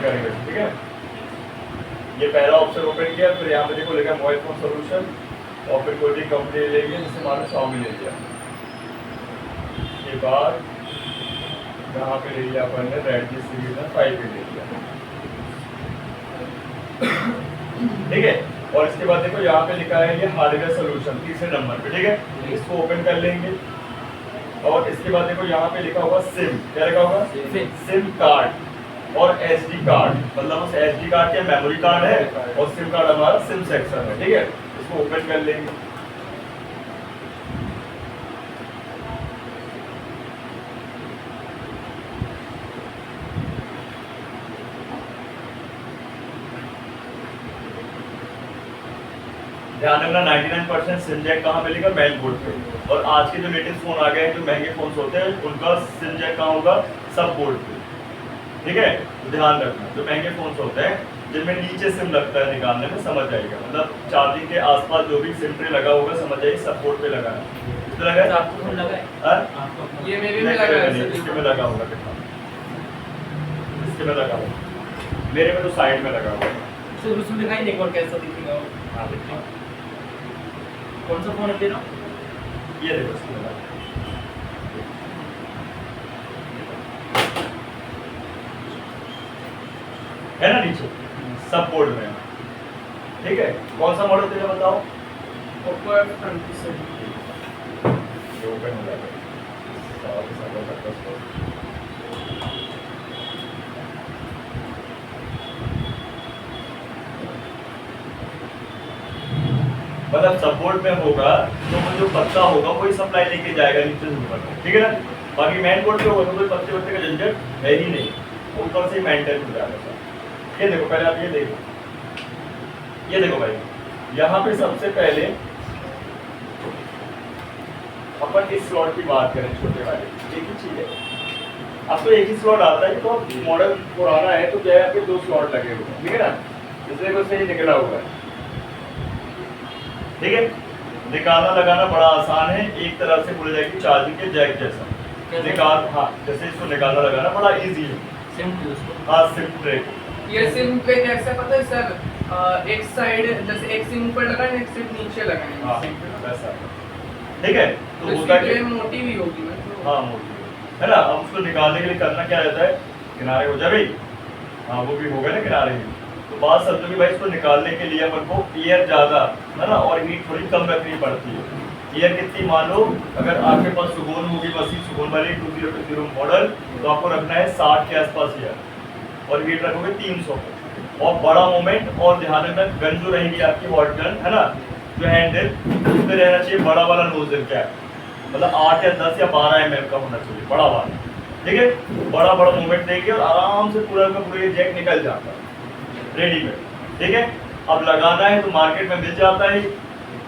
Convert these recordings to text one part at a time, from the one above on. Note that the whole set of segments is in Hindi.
करेंगे, ठीक है। ये पहला ऑप्शन ओपन किया, फिर यहाँ पे देखो लिखा मोबाइल फोन सोल्यूशन और फिर कोई भी कंपनी ले लिया, जैसे मान लो Xiaomi ले लिया। के बाद यहाँ पे ले लिया अपन ने Redmi सीरीज में 5 ले लिया, ठीक है। और इसके बाद देखो यहाँ पे लिखा है ये हार्डवेयर सोल्यूशन तीसरे नंबर पे, ठीक है। इसको ओपन कर लेंगे और इसके बाद देखो यहाँ पे लिखा होगा सिम, क्या लिखा होगा? सिम कार्ड और SD कार्ड, मतलब उस SD कार्ड के मेमोरी कार्ड है और सिम कार्ड हमारा सिम सेक्शन है, ठीक है। इसको ओपन कर लेंगे। ध्यान रखना 99% सिम जैक कहाँ मिलेगा? मेन बोर्ड पे। और आज के जो लेटेस्ट फोन आ गए हैं, जो महंगे फोन होते हैं, उनका सिम जैक कहाँ होगा? सब बोर्ड पे, ठीक है। तो ध्यान रखना, जो महंगे फोन होते हैं जिनमें नीचे सिम लगता है, निकालने में समझ आएगा, मतलब चार्जिंग के आसपास जो भी सिम ट्रे लगा होगा, समझ आइए सब बोर्ड पे लगा है। तो लगा है आपको? फोन लगा है? ये मेरे में लगा है, इसके में लगा होगा, कितना इसके में लगा होगा, मेरे में तो साइड में लगा हुआ है। तो उसमें दिखाई नहीं और कैसा दिखेगा वो? हाँ देखिए, कौन सा फोन है तेरा? ये देखो इसके में लगा है ना, नीचे सब बोर्ड में, ठीक है। कौन सा मॉडल तेरा बताओ? Oppo F27 ये ओपन हो जाएगा। मतलब सपोर्ट में होगा तो वो जो पत्ता होगा वही सप्लाई लेके जाएगा नीचे से ऊपर, ठीक है ना। बाकी मेन बोर्ड पे होगा तो कोई पत्ते वत्ते का झंझट है ही नहीं, ऊपर से ही मेंटेन हो जाएगा। ये देखो, पहले आप ये देखो, ये देखो भाई, यहाँ पे सबसे पहले अपन इस स्लॉट की बात करें, छोटे वाले, एक ही चीज है। अब तो एक ही स्लॉट आता है, तो मॉडल पुराना है तो क्या है, आपके 2 स्लॉट लगे हुए हैं, ठीक है ना। इसलिए कुछ नहीं निकला हुआ है, ठीक है। निकालना लगाना बड़ा आसान है, एक तरह से बोल जाएगी चार्जिंग के जैक जैसा निकाल, हाँ जैसे इसको निकालना लगाना बड़ा इजी है। हाँ सिम ट्रे, ये सिम पे कैसे पता है सर? एक साइड जैसे एक सिम ऊपर लगा है, एक सिम नीचे लगा है, हाँ वैसा, ठीक है। तो होता है मोटी भी होगी ना, हाँ मोटी है ना। अब उसको निकालने के लिए करना क्या रहता है? किनारे हो जाए भाई, हाँ वो भी हो गए ना किनारे भी। तो बात समझो कि भाई इसको निकालने के लिए अपन को एयर ज़्यादा है ना और हीट थोड़ी कम रखनी पड़ती है। एयर कितनी, मान लो अगर आपके पास सुगोन होगी मशीन, सुगोन वाली 2020 मॉडल, तो आपको रखना है 60 के आसपास एयर और हीट रखोगे 300 और बड़ा मोमेंट। और ध्यान रखना गन जो रहेगी आपकी हॉट गन है ना, जो हैंडल उसमें रहना चाहिए बड़ा वाला नोजल कैप, मतलब 8 या 10 या 12 mm का होना चाहिए, बड़ा वाला, ठीक है। बड़ा बड़ा मूवमेंट देगी और आराम से पूरा का पूरा ये जैक निकल जाता है रेडीमेड, ठीक है। अब लगाना है तो मार्केट में मिल जाता है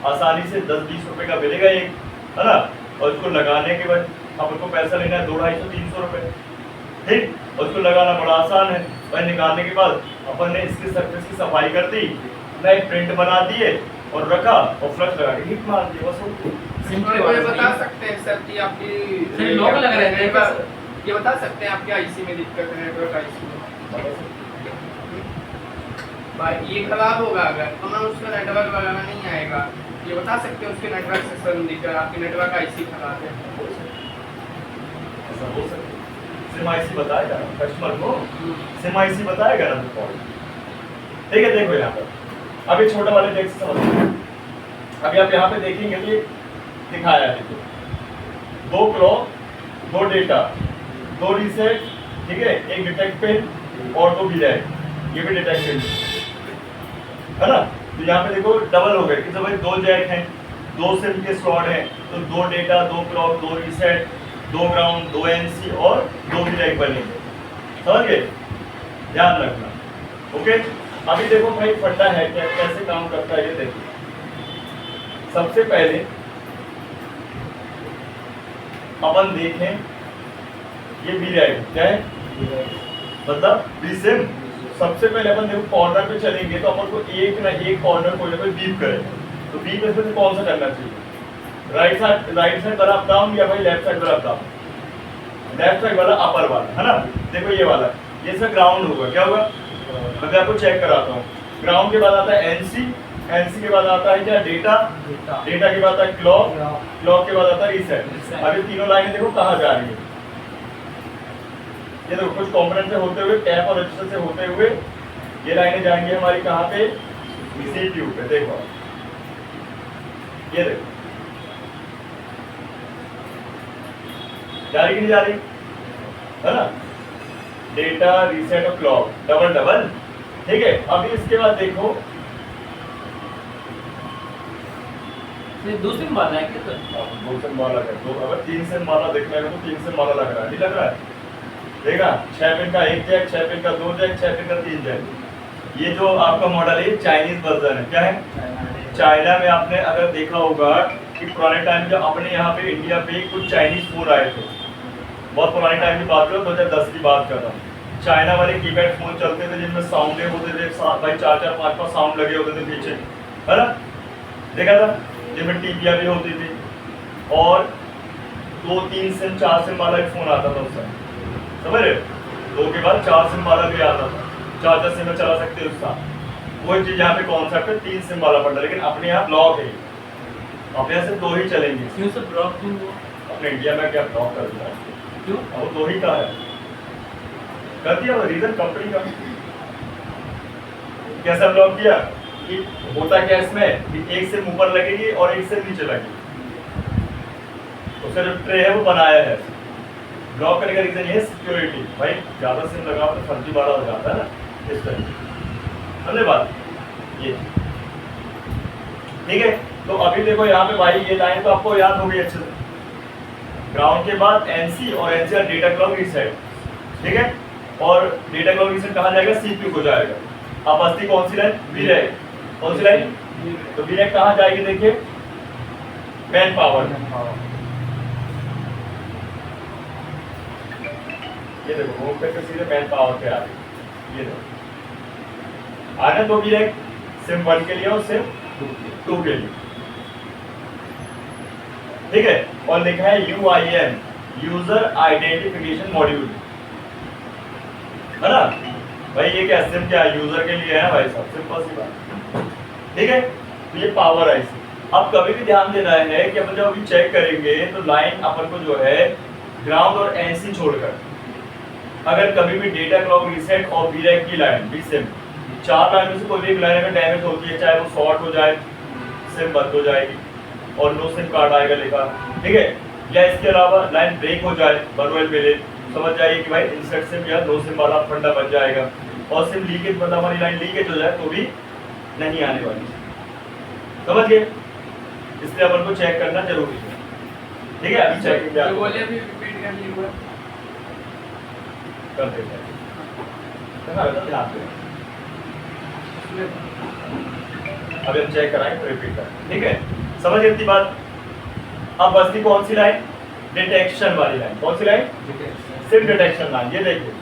आसानी से, 10-20 रुपए का मिलेगा एक, है ना। और इसको लगाने के बाद अपन को पैसा लेना है 200-250-300 रुपए, ठीक। और उसको लगाना बड़ा आसान है। और निकालने के बाद अपन ने इसकी सरफेस की सफाई कर दी, नए प्रिंट बना दिए और रखा और फ्लक्स लगा के हीट मार दिया, बस हो गया। ये बता सकते हैं सर कि आपकी लॉक लगा रहता है, ये बता सकते हैं आपके आईसी में दिक्कत है, नेटवर्क आईसी में भाई ये खराब होगा अगर तो ना उसका नेटवर्क वगैरह नहीं आएगा, ये बता सकते हैं उसके नेटवर्क से संबंधित आपकी नेटवर्क आईसी खराब है, ऐसा हो सकता है। सिम आईसी बताएगा कस्टमर को, सिम आईसी बताएगा ना तो, ठीक है। देखो यहाँ पर अभी छोटा वाले डेस्क से समझ, अभी आप यहाँ पे देखेंगे तो ये दिखाया है, देखो 2 क्लॉक 2 डेटा 2 रीसेट, ठीक है, एक डिटेक्ट पिन और 2 बिलैक, ये भी डिटेक्ट पिन है ना। तो यहाँ पे देखो डबल हो गए कि भाई 2 जैक हैं, 2 सिम के स्लॉट हैं, तो 2 data 2 clock 2 reset 2 ground 2 NC और 2 बिलैक बनेंगे, समझ गए, ध्यान रखना, ओके। अभी देखो भाई फंडा है क्या, कैसे काम करता है ये देखो। सबसे पहले अपन देखें ये बिलैक क्या है, मतलब सिम। सबसे पहले अपन देखो कॉर्नर पे चलेंगे तो अपन को एक ना एक कॉर्नर कोई ना कोई बीप करे, तो बीप इसमें से कौन सा करना चाहिए? राइट साइड वाला अप डाउन या भाई लेफ्ट साइड वाला अप डाउन? लेफ्ट साइड वाला अपर वाला है ना। देखो ये वाला, ये सर ग्राउंड होगा, क्या होगा? मैं आपको चेक कराता हूँ। ग्राउंड के बाद आता है एनसी, एनसी के बाद आता है क्या डेटा, डेटा के बाद आता है क्लॉक, क्लॉक के बाद आता है रीसेट। अभी तीनों लाइनें देखो कहाँ जा रही है। ये देखो कुछ कंपोनेंट से होते हुए, टैप और रजिस्टर से होते हुए ये लाइनें जाएंगी हमारी कहाँ पे, सीपीयू पे। देखो ये देखो जा रही कि नहीं जा रही, है ना, डेटा रीसेट और क्लॉक डबल डबल। ठीक है, अभी इसके बाद देखो ये दो सिम वाला है क्या सर? दो सिम वाला है, दो अगर तीन सिम वाला देखना है तो तीन सिम वाला लग रहा है, नहीं लग रहा है? देखा 6 पिन का एक जैक, 6 पिन का दो जैक, 6 पिन का तीन जैक। ये जो आपका मॉडल है चाइनीज वर्जन है। क्या है? चाइना में आपने अगर देखा होगा कि पुराने टाइम जब अपने यहाँ पे इंडिया पे कुछ चाइनीज फोन आए थे, बहुत पुराने टाइम की बात करो, 2010 की बात कर रहा हूँ। चाइना वाले कीपैड फोन चलते थे जिनमें साउंड होते थे, भाई 4-4 5-5 साउंड लगे होते थे पीछे, है ना, देखा था, जिनमें टीपियाँ भी होती थी और 2-3 सिम 4 सिम वाला एक फोन आता था उस समय, समझ रहे हो? 2 के बाद 4 सिम वाला भी आता था, 4-4 सिम में चला सकते हो उसका। वो चीज़ यहाँ पे कॉन्सेप्ट है 3 सिम वाला पड़ता है, लेकिन अपने यहाँ ब्लॉक है, अपने यहाँ से 2 ही चलेंगे। क्यों सर ब्लॉक क्यों हुआ? अपने इंडिया में क्या ब्लॉक कर दिया, क्यों? वो 2 ही का है, कर दिया रीजन कंपनी का। कैसा ब्लॉक किया कि होता क्या इसमें कि एक सिम ऊपर लगेगी और एक सिम नीचे लगेगी, उसका जो ट्रे है वो बनाया है। ब्लॉक करने का रीजन ये है सिक्योरिटी, भाई ज्यादा सिम लगाओ तो फर्जी वाला हो जाता है ना, इस तरह। समझे बात ये? ठीक है, तो अभी देखो यहाँ पे भाई ये लाइन तो आपको याद होगी अच्छे से। ग्राउंड के बाद एनसी और एनसी डेटा क्लॉक रीसेट, ठीक है, और डेटा क्लॉक रीसेट कहाँ जाएगा, सीपीयू को जाएगा। अब बस्ती कौन सी लाइन, वीरैक, कौन सी लाइन, तो वीरैक कहाँ जाएगी देखिए, मैन पावर। ये देखो मूव करके सीधे मैन पावर पे आ गई, ये देखो आने दो वीरैक, सिम 1 के लिए और सिम 2 के लिए, ठीक है, और लिखा है UIM, यूजर आइडेंटिफिकेशन मॉड्यूल, है ना भाई। ये क्या सिम क्या यूजर के लिए है भाई साहब, सिंपल सी बात, ठीक है। तो ये पावर है इसी। अब कभी भी ध्यान देना है कि अपन जब अभी चेक करेंगे तो लाइन अपन को जो है ग्राउंड और एनसी छोड़कर, अगर कभी भी डेटा क्लॉक रीसेट और वीरैक की लाइन भी सिम, 4 लाइन में से कोई भी एक लाइन अगर डैमेज होती है, चाहे वो शॉर्ट हो जाए, सिम बंद हो जाएगी और नो सिम कार्ड आएगा लिखा, ठीक है, या इसके अलावा लाइन ब्रेक हो जाए, बनवेल मिले, समझ जाइए कि भाई इंसर्ट सिम या नो सिम वाला फंडा बन जाएगा, और सिम लीकेज मतलब हमारी लाइन लीकेज हो जाए तो भी नहीं आने वाली, समझ गए? इसलिए अपन को चेक करना जरूरी है, ठीक है। अभी चेक जो बोले अभी रिपीट कर लिए हुआ कर देते हैं, ध्यान दें। अभी हम चेक कराएंगे तो रिपीट करें, ठीक है, समझ गए इतनी बात। अब बस्ती कौन सी लाइन, डिटेक्शन वाली लाइन, कौन सी लाइन, सिम डिटेक्शन लाइन। ये देखिए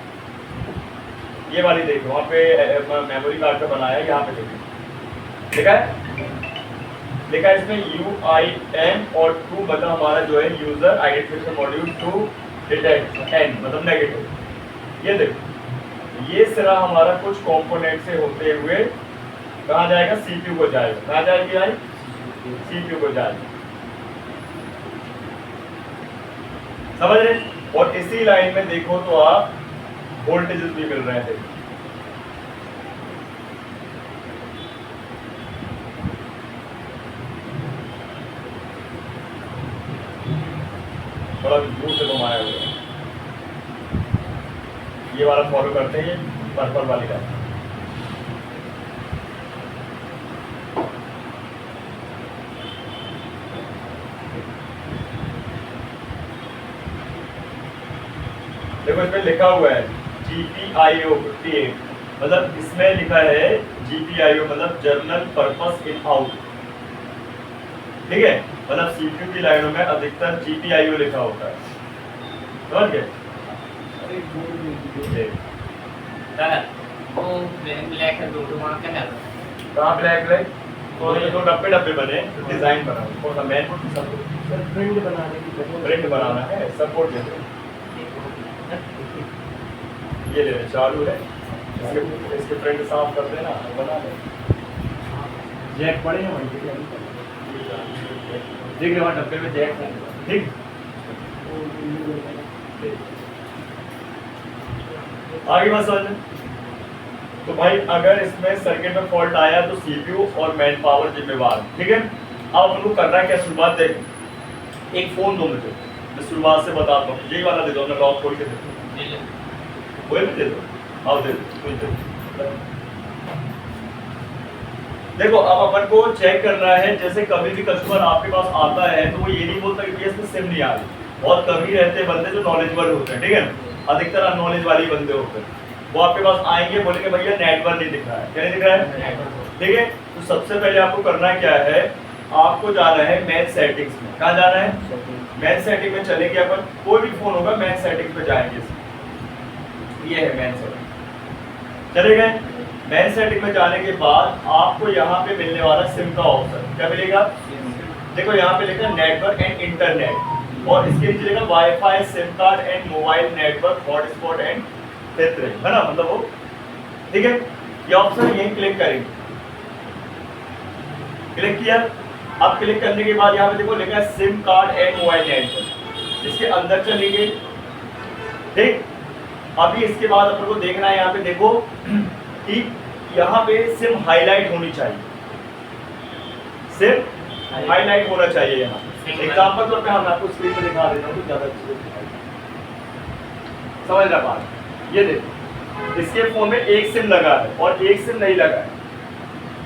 ये वाली देखो, वहाँ पे मेमोरी कार्ड का बनाया है, यहाँ पे देखिए लिखा है, लिखा है इसमें UIM और 2 मतलब हमारा जो है user identification module 2 detect N मतलब नेगेटिव। ये देखो ये सिरा हमारा कुछ कंपोनेंट से होते हुए कहाँ जाएगा, सीपीयू को जाएगा, कहाँ जाएगी भाई, सीपीयू को जाएगी, समझ रहे? और इसी लाइन में देखो तो आप वोल्टेजेस भी मिल रहे थे, थोड़ा दूर से घुमाया हुआ है। ये वाला फॉलो करते हैं, ये पर्पल वाली लाइन, देखो इसमें लिखा हुआ है GPIO 58, मतलब इसमें लिखा है GPIO मतलब जर्नल पर्पस इन आउट, ठीक है, मतलब सीपीयू की लाइनों में अधिकतर GPIO लिखा होता है, समझ गए? ब्लैक है दो वहाँ क्या है कहाँ ब्लैक ब्लैक, तो ये 2 डब्बे डब्बे बने, डिजाइन बना, कौन सा मैन प्रिंट बनाने की प्रिंट बनाना है, सपोर्ट देते, ये ले चालू है, इसके फ्रंट साफ कर देना, बना ले। जैक पड़े हैं वहीं पे, देख रहे वहाँ डब्बे में जैक है, ठीक। आगे बात समझ में। तो भाई अगर इसमें सर्किट में फॉल्ट आया तो सीपीयू और मैन पावर जिम्मेवार, ठीक है। अब अपन को करना है क्या, शुरुआत देख, एक फोन दो मुझे, मैं शुरुआत से बताता हूँ। यही वाला दे दो, मैं लॉक खोल के दे दो, कोई भी दे दो, आओ दे दो, कोई दे दो। देखो अब अपन को चेक करना है, जैसे कभी भी कस्टमर आपके पास आता है तो वो ये नहीं बोलता कि इसमें सिम नहीं आ रही। बहुत कभी रहते हैं बंदे जो नॉलेजेबल होते हैं, ठीक है, अधिकतर अननॉलेज वाले बंदे होते हैं। वो आपके पास आएंगे, बोलेंगे भैया नेटवर्क नहीं दिख रहा है, क्या नहीं दिख रहा है, ठीक है। तो सबसे पहले आपको करना क्या है, आपको जाना है मैच सेटिंग्स में। कहाँ जाना है, मैच सेटिंग में चलेंगे अपन, कोई भी फोन होगा मैच सेटिंग पे जाएंगे, ये है मैच सेटिंग, चले गए। मैच सेटिंग में जाने के बाद आपको यहाँ पे मिलने वाला सिम का ऑप्शन, क्या मिलेगा, देखो यहाँ पे लिखा है नेटवर्क एंड इंटरनेट, और इसके नीचे लिखा wifi, SIM card and mobile network, hotspot and filtering, है ना, मतलब वो, ठीक है। ये ऑप्शन यहीं क्लिक करेंगे, क्लिक किया। अब क्लिक करने के बाद यहाँ पे देखो लिखा है SIM card and mobile network, इसके अंदर चलेंगे, ठीक। अभी इसके बाद अपन को देखना है, यहाँ पे देखो कि यहाँ पे सिम हाईलाइट होनी चाहिए, सिम हाईलाइट होना चाहिए यहाँ। एग्जाम्पल तौर पे हम आपको स्क्रीन पे दिखा देता हूँ, ज्यादा अच्छे से समझ रहा बात। ये देखो इसके फोन में एक सिम लगा है और एक सिम नहीं लगा है,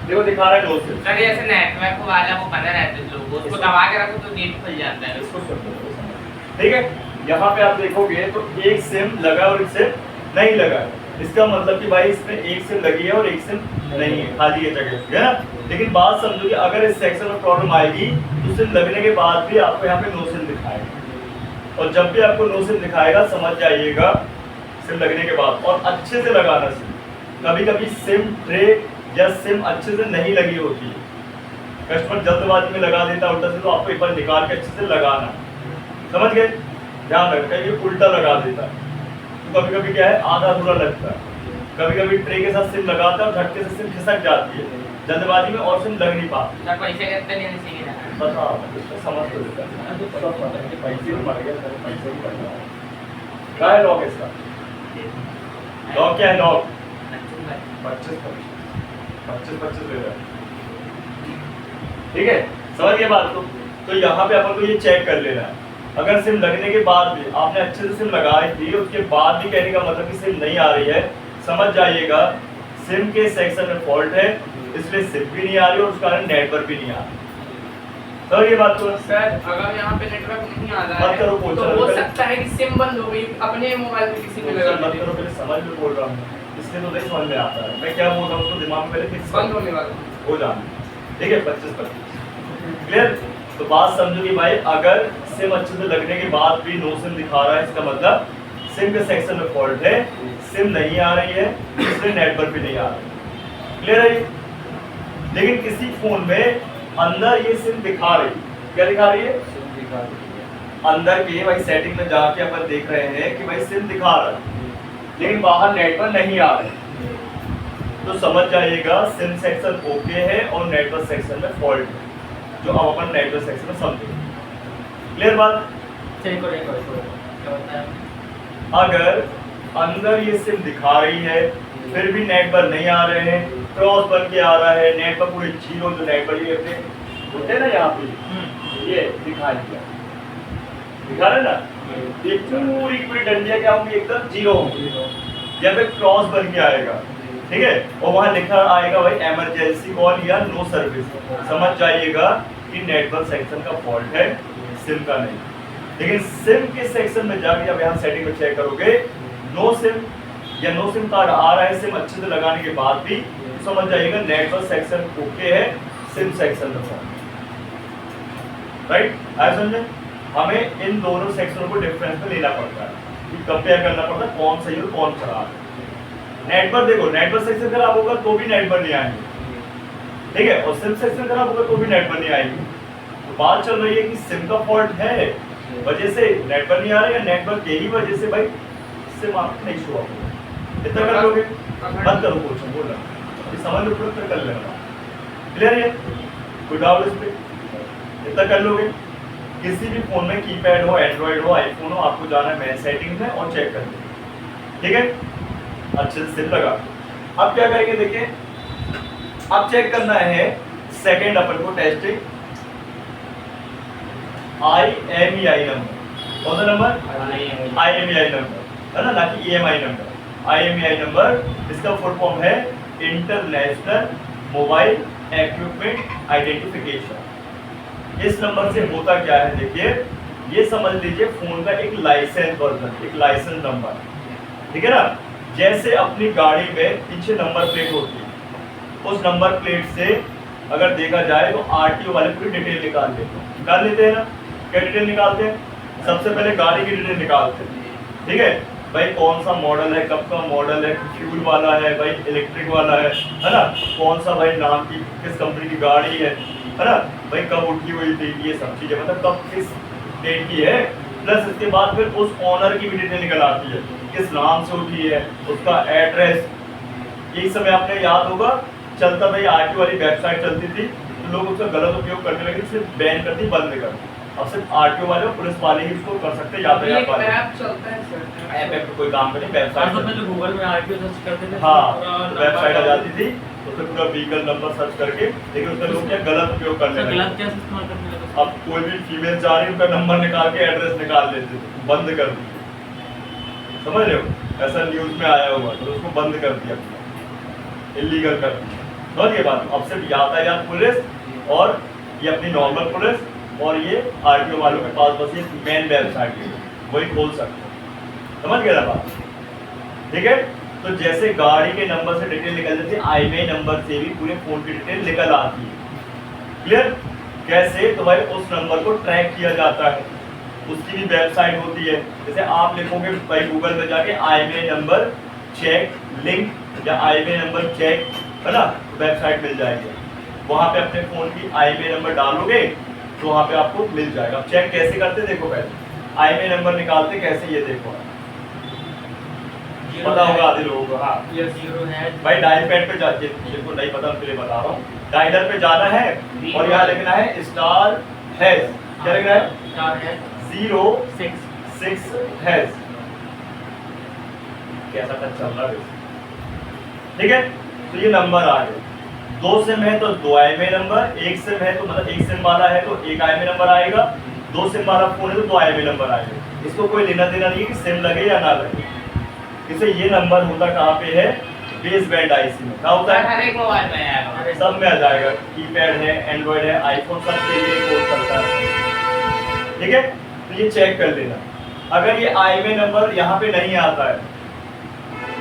देखो दिखा रहा है 2 सिम। सर जैसे नेटवर्क वाला वो बना रहता है लोगो, उसको दबा के रखो तो नेट खुल जाता है। इसको सुन लो, ठीक है। यहाँ पे आप देखोगे तो एक सिम लगा और एक सिम नहीं लगा है, इसका मतलब कि भाई इसमें एक सिम लगी है और एक सिम नहीं है, खाली है जगह, है ना। लेकिन बात समझो कि अगर इस सेक्शन में प्रॉब्लम आएगी तो सिम लगने के बाद भी आपको यहाँ पे नो सिम दिखाएगा, और जब भी आपको नो सिम दिखाएगा समझ जाइएगा सिम लगने के बाद। और अच्छे से लगाना सिम, कभी कभी सिम ट्रे या सिम अच्छे से नहीं लगी होती है, कस्टमर जल्दबाजी में लगा देता उल्टा से, तो आपको एक बार निकाल के अच्छे से लगाना, समझ गए, ध्यान रखना। ये उल्टा लगा देता है तो कभी कभी क्या है आधा अधूरा लगता है, कभी कभी ट्रे के साथ सिम लगाता है और झटके से सिम खिसक जाती है जल्दबाजी में और सिम लग नहीं पाती। सर पैसे कितने लेने चाहिए? बस आप इसको समझ तो लेते हैं, पैसे भी मर गए, पैसे भी बढ़ गए। क्या है लॉक इसका, लॉक क्या है, लॉक 25 ले रहा है, ठीक है, समझ गए बात को। तो यहाँ पे अपन को ये चेक कर लेना है, अगर सिम लगने के बाद भी आपने अच्छे से सिम लगाई थी, उसके बाद भी कहने का मतलब कि सिम नहीं आ रही है, समझ जाइएगा सिम के सेक्शन में फॉल्ट है, इसलिए सिम भी नहीं आ रही और उस कारण नेटवर्क भी नहीं आ रहा। तो ये बात तो सर अगर यहाँ पे नेटवर्क नहीं आ रहा मत करो, है तो हो सकता है कि सिम बंद हो गई, अपने मोबाइल पे किसी ने लगा मत दी। करो, पहले समझ में बोल रहा हूँ, इसलिए तो नहीं समझ में आता है मैं क्या बोल रहा हूँ, तो दिमाग में पहले फिक्स बंद होने वाला हो जाना, ठीक है। 25 क्लियर। तो बात समझो कि भाई अगर सिम अच्छे से लगने के बाद भी नो सिम दिखा रहा है, इसका मतलब सिम के सेक्शन में फॉल्ट है, सिम नहीं आ रही है, इसलिए नेटवर्क भी नहीं आ रहा है, क्लियर है। लेकिन किसी फोन में अंदर ये सिम दिखा रही, क्या दिखा रही है, सिम दिखा रही है अंदर के भाई सेटिंग में जाके अपन देख रहे हैं कि भाई सिम दिखा रहा है लेकिन बाहर नेटवर्क नहीं आ रहा है, तो समझ जाइएगा सिम सेक्शन ओके है और नेटवर्क सेक्शन में फॉल्ट है, जो अब अपन नेटवर्क सेक्शन में समझेंगे, क्लियर बात। अगर अंदर ये सिम दिखा रही है फिर भी नेटवर्क नहीं आ रहे हैं, क्रॉस बन के आ रहा है, नेटवर्क पूरे जीरो, जो नेटवर्क ये अपने होते हैं ना यहाँ पे ये दिखा रहे ना, ये पूरी डंडिया क्या होंगी, एकदम जीरो होंगी, यहाँ पे क्रॉस बन के आएगा, ठीक है, और वहाँ लिखा आएगा भाई इमरजेंसी कॉल या नो सर्विस, समझ जाइएगा कि नेटवर्क सेक्शन का फॉल्ट है, सिम का नहीं। लेकिन सिम के सेक्शन में जाके जब यहाँ सेटिंग में चेक करोगे नो सिम या नो सिम कार्ड आ रहा है सिम अच्छे से लगाने के बाद भी, तो समझ जाइएगा नेटवर्क सेक्शन ओके है, सिम सेक्शन में फॉल्ट, राइट। आया समझे, हमें इन दोनों सेक्शनों को डिफरेंस में लेना पड़ता है, कंपेयर करना पड़ता है कौन सही और कौन खराब है। नेटवर्क देखो, नेटवर्क सेक्शन खराब होगा तो भी नेटवर्क नहीं आएंगे, ठीक है, और सिम सेक्शन खराब होगा तो भी नेटवर्क नहीं आएंगे। तो बात चल रही है कि सिम का फॉल्ट है वजह से नेटवर्क नहीं आ रहा है, या नेटवर्क यही वजह से भाई सिम आपको नहीं शो होगा, इतना कर लोगे, बंद करो क्वेश्चन बोल रहा ये समझ लो फिर कर लेना। क्लियर है? कोई डाउट इस पे? इतना कर लोगे। किसी भी फोन में कीपैड हो, एंड्रॉइड हो, आईफोन हो, आपको जाना है मेन सेटिंग में और चेक करना, ठीक है? अच्छे से सिम लगा। अब क्या करेंगे देखिए, अब चेक करना है सेकंड अपन को टेस्टिंग IMEI नंबर। कौन सा नंबर? IMEI नंबर है ना, ना कि EMI नंबर। IMEI नंबर इसका फुल फॉर्म है इंटरनेशनल मोबाइल इक्विपमेंट आइडेंटिफिकेशन। इस नंबर से होता क्या है देखिए, ये समझ लीजिए फोन का एक लाइसेंस वर्जन, एक लाइसेंस नंबर, ठीक है ना? जैसे अपनी गाड़ी में पीछे नंबर प्लेट होती है, उस नंबर प्लेट से अगर देखा जाए तो RTO वाले पूरी डिटेल निकाल लेते हैं ना। क्या डिटेल निकालते हैं? सबसे पहले गाड़ी की डिटेल निकालते हैं, ठीक है भाई, कौन सा मॉडल है, कब का मॉडल है, फ्यूल वाला है भाई, इलेक्ट्रिक वाला है ना, कौन सा भाई नाम की किस कंपनी की गाड़ी है ना भाई, कब उठी हुई थी, ये सब चीजें मतलब कब किस डेट की है। प्लस इसके बाद फिर उस ऑनर की भी डिटेल निकल आती है, किस नाम से उठी है, उसका एड्रेस। एक समय आपने याद होगा चलता भाई RTO वाली वेबसाइट चलती थी, तो लोग उसका गलत उपयोग करने लगे, सिर्फ बैन कर दी, बंद कर दी। अब सिर्फ RTO वाले और पुलिस वाले ही इसको कर सकते हैं, यातायात वाले। ऐप चलता है सर, ऐप पे कोई काम नहीं, वेबसाइट पहले गूगल में RTO सर्च करते थे, हाँ पूरा वेबसाइट आ नंबर- जाती थी, उसमें पूरा व्हीकल नंबर सर्च करके, लेकिन उसका लोग क्या गलत उपयोग करने तो लगे। गलत कैसे इस्तेमाल करने लगे? अब कोई भी फीमेल जा रही है, उनका नंबर निकाल के एड्रेस निकाल लेते थे, बंद कर दिए, समझ रहे हो? ऐसा न्यूज में आया हुआ, तो उसको बंद कर दिया, इलीगल कर दिया। समझ ये बात? अब सिर्फ यातायात पुलिस और ये अपनी नॉर्मल पुलिस और ये RTO वालों के पास बस ये मेन वेबसाइट है, वही खोल सकते हैं। समझ गए ना बात? ठीक है? तो जैसे गाड़ी के नंबर से डिटेल निकल जाती है, IMEI नंबर से भी पूरे फोन की डिटेल निकल आती है। क्लियर? कैसे? तो भाई उस नंबर को ट्रैक किया जाता है, उसकी भी वेबसाइट होती है। जैसे आप लिखोगे भाई गूगल में जाके IMEI नंबर चेक लिंक या IMEI नंबर चेक, है ना, वेबसाइट मिल जाएगी। वहाँ पे अपने फोन की IMEI नंबर डालोगे तो वहाँ पे आपको मिल जाएगा। अब चेक कैसे करते देखो, पहले IMEI नंबर निकालते कैसे, ये देखो पता होगा आधे लोगों को। हाँ ये 0 है भाई डायल पैड पे जाके, जिनको नहीं पता उनके लिए बता रहा हूँ, डायलर पे जाना है और यहाँ लिखना है स्टार हैश, क्या लिखना है? 066 हैश। कैसा टच चल रहा है? ठीक है, तो ये नंबर आ गए। 2 सिम है तो 2 IMEI नंबर, 1 सिम है तो मतलब 1 सिम वाला है तो 1 IMEI नंबर आएगा, 2 सिम वाला फोन है तो 2 IMEI नंबर आएगा। इसको कोई लेना देना नहीं है कि सिम लगे या ना लगे। इसे ये नंबर होता कहाँ पे है? बेस बैंड IC में। क्या होता है? हर एक मोबाइल में आएगा, सब में आ जाएगा, कीपैड है, एंड्रॉइड है, आईफोन, सब के लिए कोड करता है। ठीक है, तो ये चेक कर लेना। अगर ये IMEI नंबर यहाँ पे नहीं आता है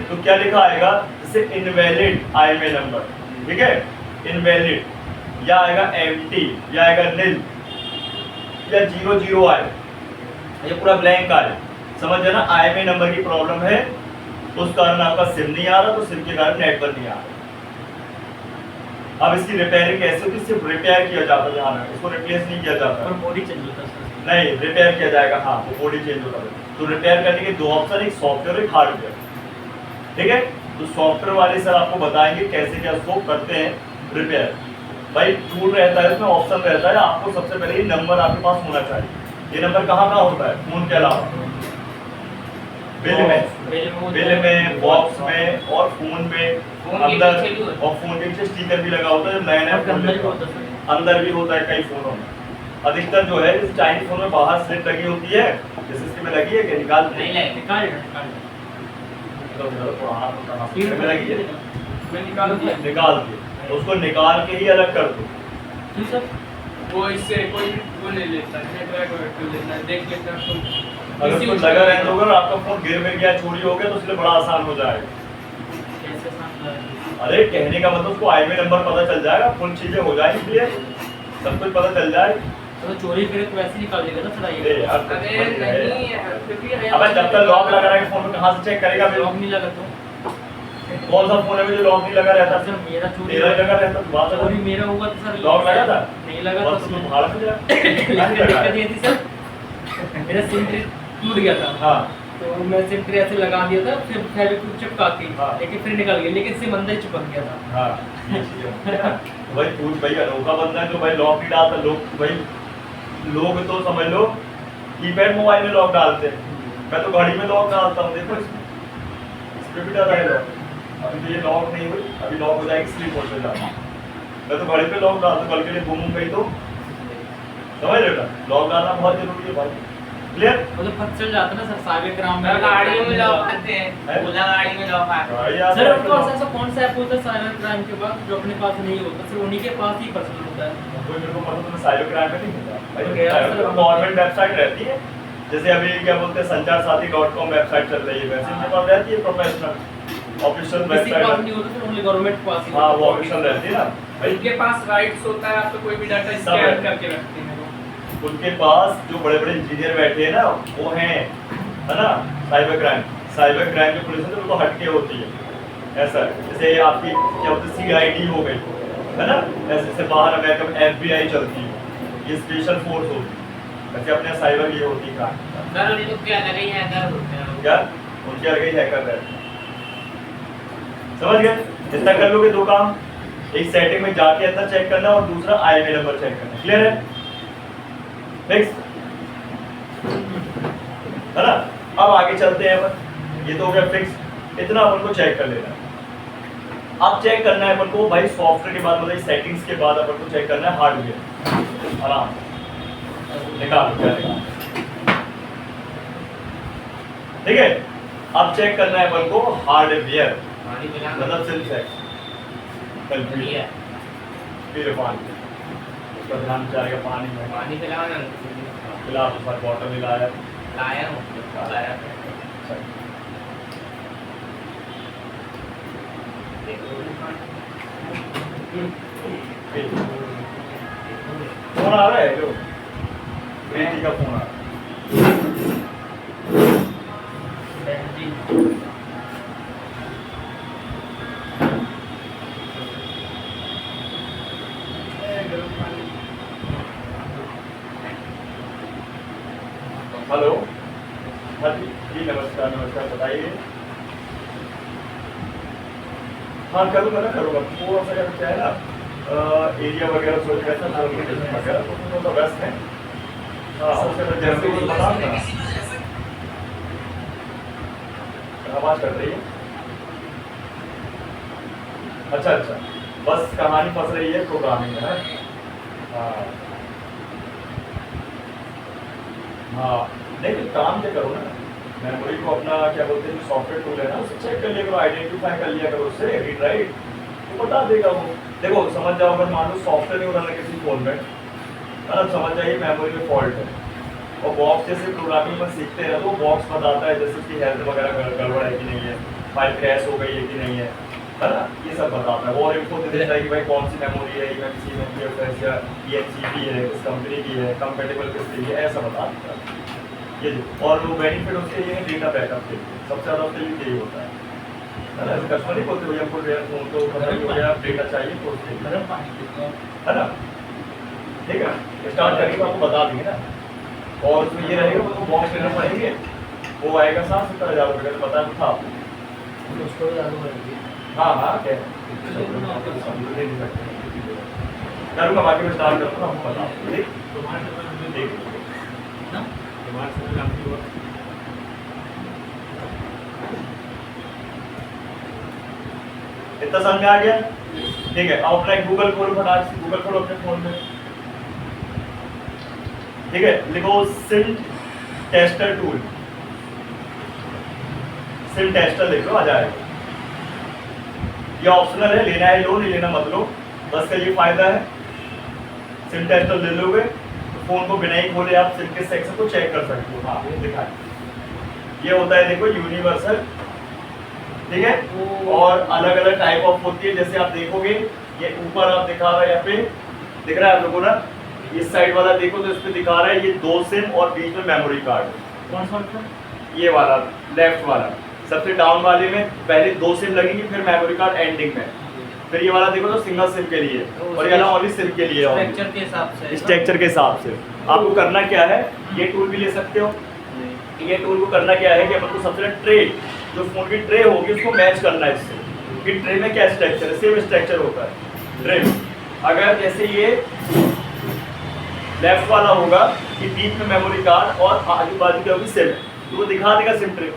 तो क्या लिखा आएगा? जैसे इनवैलिड IMEI नंबर, ठीक है, इनवैलिड, या आएगा एम्प्टी, या आएगा नील, या 00 आए, ये पूरा ब्लैंक आए, समझ जाना IMEI नंबर की प्रॉब्लम है, उस कारण आपका सिम नहीं आ रहा, तो सिम के कारण नेटवर्क नहीं आ रहा। अब इसकी रिपेयरिंग कैसे होती है? सिर्फ रिपेयर किया जाता है, ध्यान रखना, इसको रिप्लेस नहीं किया जाता। और बॉडी चेंज होता है सर। नहीं, रिपेयर किया जाएगा, हाँ वो बॉडी चेंज होता है। तो रिपेयर करने के 2 ऑप्शन, एक सॉफ्टवेयर, एक हार्डवेयर। ठीक है, तो सॉफ्टवेयर वाले सर आपको बताएंगे कैसे क्या उसको करते हैं रिपेयर। भाई टूल रहता है, इसमें ऑप्शन रहता है, आपको सबसे पहले ये नंबर आपके पास होना चाहिए। ये नंबर कहाँ होता है? फोन के अलावा बिल में, बॉक्स में और फोन में फोन के अंदर, पीछे भी होता है। और फोन के पीछे स्टिकर भी लगा होता है, जब नया फोन अंदर भी लेते हो। होता है सर। अंदर भी होता है कई फोनों में। अधिकतर जो है इस चाइनीज फोन में बाहर स्लिट लगी होती है, जैसे इसमें लगी है कि निकाल नहीं लगे। निकाल निकाल में लगी है, मैं निकाल दिया। निकाल दिए, उसको निकाल के ही अलग कर दो। क्यों सर? वो इससे कोई वो नहीं लेता, नेटवर्क वेटवर्क लेता है, देख लेता है तो अगर किसी कुछ को लगा रहता होगा और आपका फोन गिर में गया, चोरी हो गया, तो उसके लिए बड़ा आसान हो जाएगा। कैसे समझ अरे कहने का मतलब उसको IMEI नंबर पता चल जाएगा, फुल चीजें हो जाएंगी, इसलिए सब कुछ पता चल जाएगा। तो चोरी करे तो वैसे निकाल देगा ना सर? अरे ये यार, अरे नहीं फिर भी है। अबे जब तक लॉक लगा रहेगा फोन में कहाँ से चेक करेगा? लॉक नहीं लगा तो कौन सा फोन है में जो लॉक नहीं लगा रहता? सर मेरा चोरी तेरा ही लगा रहता, बात है। चोरी मेरा होगा तो सर लॉक लगा था? नहीं लगा बस तो तू भाड़ में जा। दिक्कत ये थी सर, मेरा सिम टूट गया था। हाँ, तो तो मैं सिम ट्रे ऐसे लगा दिया था, फिर फेविक्विक चिपका के, हाँ। लेकिन फिर निकल गया, लेकिन सिम अंदर ही चिपक गया था। हाँ ये चीज़ है। तो भाई पूछ भाई अनोखा बंदा है जो भाई लॉक नहीं डालता। लोग तो समझ लो कीपैड मोबाइल में लॉक डालते हैं, मैं तो घड़ी में लॉक डालता हूँ। देखो इस पे भी डाला है लॉक। अभी तो ये लॉक नहीं हुई, अभी लॉक हो जाएगी स्लिप होते जाए। मैं तो घड़ी पे लॉक डालता हूँ, कल के लिए घूमूं गई तो समझ रहे हो ना, लॉक डालना बहुत जरूरी है भाई। क्लियर? वो तो पता चल जाता ना सर, साइबर क्राइम में गाड़ियों में लॉक आते हैं, है? ओला गाड़ी में लॉक आते हैं। गाड़ी आता सर है उनको तो ऐसा कौन सा ऐप होता है साइबर क्राइम के पास जो अपने पास नहीं होता, सिर्फ उन्हीं के पास ही पर्सनल होता है? कोई मेरे को मतलब साइबर क्राइम में नहीं मिलता भाई। Okay, cyber sir, government website रहती है, जैसे अभी क्या बोलते हैं sanchar-sathi.com वेबसाइट चल रही है, वैसे इनके पास रहती है प्रोफेशनल ऑफिशियल किसी के पास वेबसाइट। नहीं होता, सिर्फ ओनली गवर्नमेंट के पास ही हाँ होता वो है। ऑफिशियल रहती है ना भाई। इनके पास राइट्स होता है, आप तो कोई भी डाटा सब स्कैन है। करके रखते हैं वो। उनके पास जो बड़े बड़े इंजीनियर बैठे हैं ना वो हैं, है ना, साइबर क्राइम जो पुलिस है उनको हटके होती है। ऐसा है जैसे आपकी क्या बोलते हैं CID हो गई, है ना, ऐसे बाहर अमेरिका में FBI चलती है, ये स्पेशल फोर्स होती है। वैसे अपने साइबर ये होती है कहाँ सर उन्हीं को क्या लगे ही हैकर होते हैं। क्या उनके अलग ही हैकर रहते हैं। समझ गए? इतना कर लोगे दो काम, एक सेटिंग में जाके अंदर चेक करना और दूसरा IMEI नंबर चेक करना। क्लियर है? नेक्स्ट है ना। अब आगे चलते हैं अपन, ये तो हो गया फिक्स, इतना अपन को चेक कर लेना। अब चेक करना है अपन को भाई सॉफ्टवेयर के बाद, मतलब सेटिंग्स के बाद अपन को चेक करना है हार्डवेयर। आराम निकालो क्या निकालो, ठीक है। अब चेक करना है अपन को हार्डवेयर, पानी पिलाना मतलब सिर्फ सेक्स बढ़िया। फिर पानी, उसका ध्यान जाएगा पानी में। पानी पिलाना फिलहाल उस पर बॉटल मिलाया लाया हूँ, लाया फोन आ रहा है जो बेटी का फोन आ रहा है। जी। हेलो, हाँ जी जी नमस्कार नमस्कार, बताइए। हाँ करूँगा ना, करूँगा। थोड़ा सा क्या है ना एरिया वगैरह सोच रहे थे वगैरह तो थोड़ा व्यस्त है। हाँ उसके बाद जैसे ही बता ना आवाज़ कर रही है। अच्छा अच्छा, बस कहानी फंस रही है प्रोग्रामिंग में। हाँ हाँ नहीं तो काम क्या करो ना, मेमोरी को अपना क्या बोलते हैं सॉफ्टवेयर टूल है ना उससे चेक कर लिया करो, आइडेंटिफाई कर लिया करो उससे, रीड राइट तो बता देगा वो। देखो समझ जाओ, अगर मान लो सॉफ्टवेयर नहीं बनाना किसी फोन में, मतलब समझ जाइए मेमोरी में फॉल्ट है, और बॉक्स जैसे प्रोग्रामिंग में सीखते हैं तो वो बॉक्स बताता है जैसे उसकी हेल्थ वगैरह गड़बड़ है कि नहीं है, फाइल क्रैश हो गई है कि नहीं है ना, ये सब बताता है। और इनको दे देता है कि भाई कौन सी मेमोरी है, EMC है, UFS या ENCP है, किस कंपनी की है, कंपेटेबल किसके लिए, ऐसा बता देता है ये जो। और वो बेनिफिट उसके ये है डेटा बैकअप के लिए, सबसे ज़्यादा उसके लिए यही होता है ना। ऐसे कस्टमर नहीं बोलते भैया हमको फोन तो पता नहीं हो गया, डेटा चाहिए तो उसके लिए, गर्म पानी पीते हैं। है ना। ठीक है, स्टार्ट करेंगे तो आपको बता देंगे ना। और उसमें ये रहेगा वो बॉक्स लेना पड़ेंगे, वो आएगा 60-70 हज़ार रुपये का, पता था आपको। उसको भी लागू करेंगे। हाँ हाँ क्या करूँगा, बाकी मैं स्टार्ट करूँगा आपको बता ठीक ठीक। ना? इतना समझ में आ गया? ठीक है, आप अपना गूगल खोलो, फटाक से गूगल खोलो अपने फोन में। ठीक है, लिखो SIM tester tool, SIM tester लिख लो, आ जाएगा। ये ऑप्शनल है, लेना है लो, नहीं लेना मत लो, बस का ये फायदा है। सिम टेस्टर ले लोगे तो फोन को बिना ही खोले आप सिम के सेक्शन को चेक कर सकते हो। हाँ ये दिखा है, ये होता है देखो यूनिवर्सल, ठीक है। और अलग अलग टाइप ऑफ होती है, जैसे आप देखोगे ये ऊपर आप दिखा रहा है, यहाँ पे दिख रहा है आप लोगों ना, इस साइड वाला देखो तो इस पे दिखा रहा है ये 2 सिम और बीच में मेमोरी कार्ड। कौन सा ऑप्शन? ये वाला लेफ्ट वाला, सबसे डाउन वाले में पहले 2 सिम लगेंगी, फिर मेमोरी कार्ड एंडिंग में। फिर ये वाला देखो तो सिंगल सिम के लिए, और ये वाला ओनली सिम के लिए। स्ट्रक्चर के हिसाब से। स्ट्रक्चर के हिसाब से आपको करना क्या है, ये टूल भी ले सकते हो, ये टूल को करना क्या है कि अपन को सबसे पहले ट्रे, जो फोन की ट्रे होगी उसको मैच करना है इससे कि ट्रे में क्या स्ट्रक्चर है, सेम स्ट्रक्चर होता है ट्रे में। अगर जैसे ये लेफ्ट वाला होगा कि बीच में मेमोरी कार्ड और आजू बाजू क्या होगी सिम, तो वो दिखा देगा सिम ट्रे।